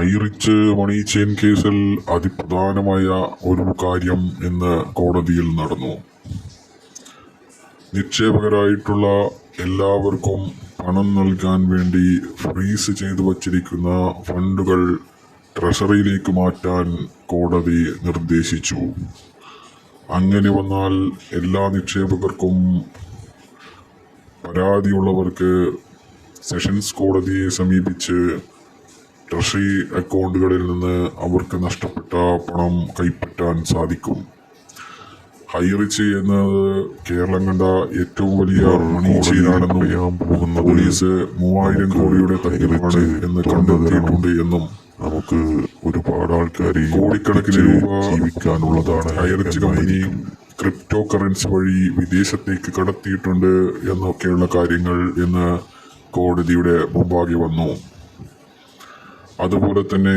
ഹൈറിച്ച് മണി chain കേസിൽ അതിപ്രധാനമായ ഒരു കാര്യം ഇന്ന് കോടതിയിൽ നടന്നു. നിക്ഷേപകരായിട്ടുള്ള എല്ലാവർക്കും പണം നൽകാൻ വേണ്ടി ഫ്രീസ് ചെയ്തു വച്ചിരിക്കുന്ന ഫണ്ടുകൾ ട്രഷറിയിലേക്ക് മാറ്റാൻ കോടതി നിർദ്ദേശിച്ചു. അങ്ങനെ വന്നാൽ എല്ലാ നിക്ഷേപകർക്കും പരാതിയുള്ളവർക്ക് സെഷൻസ് കോടതിയെ സമീപിച്ച് ട്രഷറി അക്കൗണ്ടുകളിൽ നിന്ന് അവർക്ക് നഷ്ടപ്പെട്ട പണം കൈപ്പറ്റാൻ സാധിക്കും. ഹൈറിച്ച് എന്നത് കേരളം കണ്ട ഏറ്റവും വലിയ മണി ചെയിനാണെന്നും പോലീസ് 3000 കോടിയുടെ തട്ടിപ്പാണ് എന്ന് കണ്ടെത്തിയിട്ടുണ്ട് എന്നും നമുക്ക് ഒരുപാട് ആൾക്കാരെ കോടിക്കണക്കിന് രൂപ ജീവിക്കാനുള്ളതാണ്. ഹൈറിച്ച് കമ്പനി ക്രിപ്റ്റോ കറൻസി വഴി വിദേശത്തേക്ക് കടത്തിയിട്ടുണ്ട് എന്നൊക്കെയുള്ള കാര്യങ്ങൾ ഇന്ന് കോടതിയുടെ മുമ്പാകെ വന്നു. അതുപോലെ തന്നെ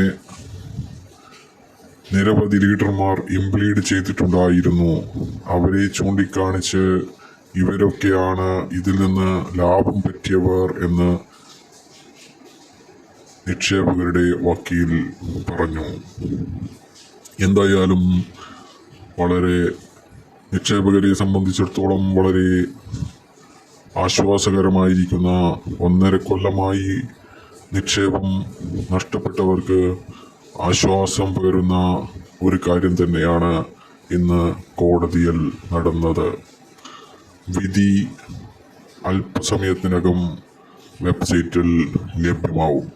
നിരവധി ലീഡർമാർ ഇംപ്ലീഡ് ചെയ്തിട്ടുണ്ടായിരുന്നു. അവരെ ചൂണ്ടിക്കാണിച്ച് ഇവരൊക്കെയാണ് ഇതിൽ നിന്ന് ലാഭം പറ്റിയവർ എന്ന് നിക്ഷേപകരുടെ വക്കീൽ പറഞ്ഞു. എന്തായാലും വളരെ നിക്ഷേപകരെ സംബന്ധിച്ചിടത്തോളം വളരെ ആശ്വാസകരമായിരിക്കുന്ന 1.5 കൊല്ലമായി നിക്ഷേപം നഷ്ടപ്പെട്ടവർക്ക് ആശ്വാസം പകരുന്ന ഒരു കാര്യം തന്നെയാണ് ഇന്ന് കോടതിയിൽ നടന്നത്. വിധി അല്പസമയത്തിനകം വെബ്സൈറ്റിൽ ലഭ്യമാവും.